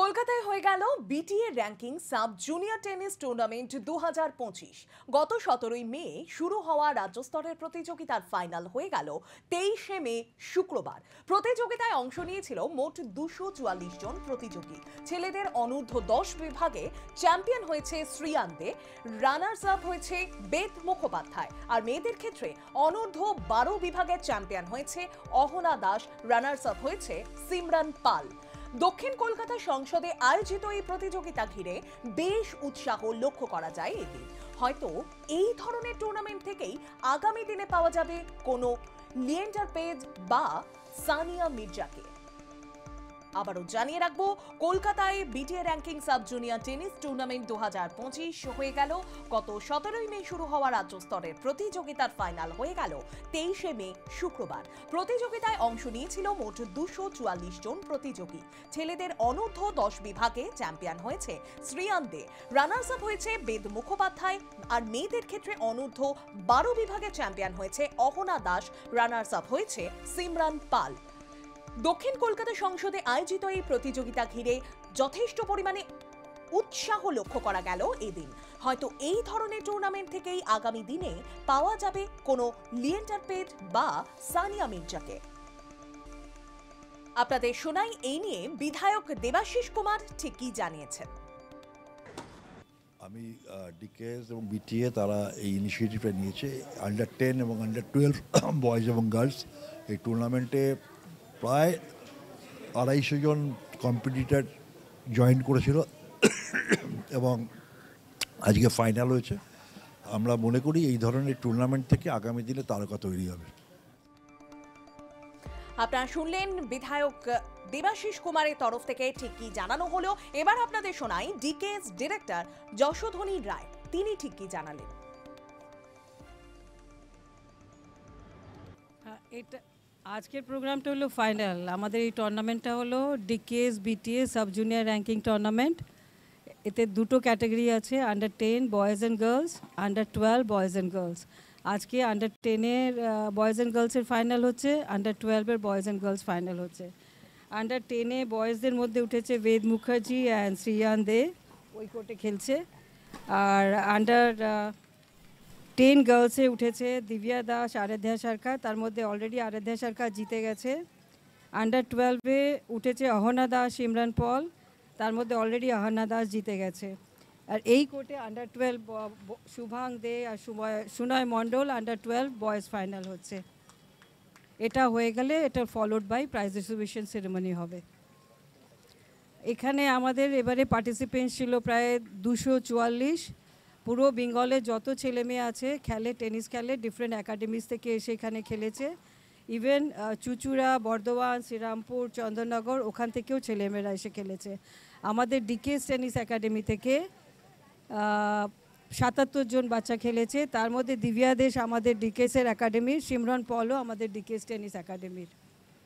কলকাতায় হয়ে গেল BTA ranking sub junior tennis tournament 2025। গত 17ই মে শুরু হওয়া রাজ্য স্তরের প্রতিযোগিতার ফাইনাল হয়ে গেল 23শে মে শুক্রবার। প্রতিযোগিতায় অংশ নিয়েছিল মোট 244 জন প্রতিযোগী। ছেলেদের অনূর্ধ্ব 10 বিভাগে চ্যাম্পিয়ন হয়েছে শ্রিয়ান দে, রানার্স আপ হয়েছে বেদ মুখোপাধ্যায়। আর মেয়েদের ক্ষেত্রে অনূর্ধ্ব 12 বিভাগের চ্যাম্পিয়ন হয়েছে অহনা দাস, রানার্স আপ হয়েছে সিমরান পাল। দক্ষিণ কলকাতা সংসদে আয়োজিত এই প্রতিযোগিতা ঘিরে বেশ উৎসাহ লক্ষ্য করা যায় এদিন। হয়তো এই ধরনের টুর্নামেন্ট থেকেই আগামী দিনে পাওয়া যাবে কোনো লিয়েন্ডার পেজ বা সানিয়া মির্জাকে। আবারও জানিয়ে রাখবো, কলকাতায় BTA ranking sub junior tennis tournament 2025 হয়ে গেল। গত 17ই মে শুরু হওয়া রাজ্য স্তরের প্রতিযোগিতার ফাইনাল হয়ে গেল 23শে মে শুক্রবার। প্রতিযোগিতায় অংশ নিয়েছিল মোট 244 জন প্রতিযোগী। ছেলেদের অনূর্ধ্ব 10 বিভাগে চ্যাম্পিয়ন হয়েছে শ্রিয়ান দে, রানার্স আপ হয়েছে বেদ মুখোপাধ্যায়। আর মেয়েদের ক্ষেত্রে অনূর্ধ্ব 12 বিভাগে চ্যাম্পিয়ন হয়েছে অহনা দাস, রানার্স আপ হয়েছে সিমরান পাল। দক্ষিণ কলকাতা সংসদে আয়োজিত এই প্রতিযোগিতা ঘিরে যথেষ্ট পরিমাণে উৎসাহ লক্ষ্য করা গেল এদিন। হয়তো এই ধরনের টুর্নামেন্ট থেকেই আগামী দিনে পাওয়া যাবে কোনো লিয়েন্ডার পেজ বা সানিয়া মির্জাকে। আপনাদের শোনাই এই নিয়ে বিধায়ক দেবাশিস কুমার ঠিক কি জানিয়েছেন। আমি ডিকেএস এবং বিটিএ তারা এই ইনিশিয়েটিভটা নিয়েছে। আন্ডার 10 এবং আন্ডার 12 বয়েজ এবং গার্লস এই টুর্নামেন্টে প্রায় 250 জন কম্পিটিটর জয়েন করেছিল এবং আজকে ফাইনাল হয়েছে। আমরা মনে করি এই ধরনের টুর্নামেন্ট থেকে আগামী দিনে তারকা তৈরি হবে। আপনারা শুনলেন বিধায়ক দেবাশিস কুমারের তরফ থেকে ঠিক কি জানানো হলো। এবার আপনাদের শোনাই ডিকেএস ডিরেক্টর যশোধনী রায়, তিনি ঠিক কি জানালেন। এটা আজকের প্রোগ্রামটা হলো ফাইনাল। আমাদের এই টুর্নামেন্টটা হলো DKS BTA sub junior ranking tournament. এতে দুটো ক্যাটাগরি আছে, under 10 boys and girls, under 12 boys and girls. আজকে আন্ডার 10-এর বয়েজ অ্যান্ড গার্লসের ফাইনাল হচ্ছে, আন্ডার 12-এর বয়েজ অ্যান্ড গার্লস ফাইনাল হচ্ছে। আন্ডার 10-এ বয়েজদের মধ্যে উঠেছে বেদ মুখার্জি অ্যান্ড শ্রিয়ান দে, ওই কোর্টে খেলছে। আর আন্ডার 10 গার্লসে উঠেছে দিব্যা দাস, আরাধ্যা সরকার, তার মধ্যে অলরেডি আরাধ্যা সরকার জিতে গেছে। আন্ডার 12-এ উঠেছে অহনা দাস, সিমরান পল, তার মধ্যে অলরেডি অহনা দাস জিতে গেছে। আর এই কোর্টে আন্ডার 12 শুভাং দে আর Sunoy Mondal under 12 boys final হচ্ছে। এটা হয়ে গেলে এটা followed by prize distribution ceremony হবে। এখানে আমাদের এবারে পার্টিসিপেন্ট ছিল প্রায় 244। পুরো বেঙ্গলে যত ছেলে মেয়ে আছে খেলে, টেনিস খেলে, ডিফারেন্ট একাডেমিজ থেকে এসে এখানে খেলেছে। ইভেন চুচুড়া, বর্ধমান, শ্রীরামপুর, চন্দননগর ওখান থেকেও ছেলেমেয়েরা এসে খেলেছে। আমাদের ডিকেএস টেনিস একাডেমি থেকে 77 জন বাচ্চা খেলেছে। তার মধ্যে দিব্যা দেশ আমাদের ডিকেএসের একাডেমির, সিমরন পলও আমাদের ডিকেএস টেনিস একাডেমির।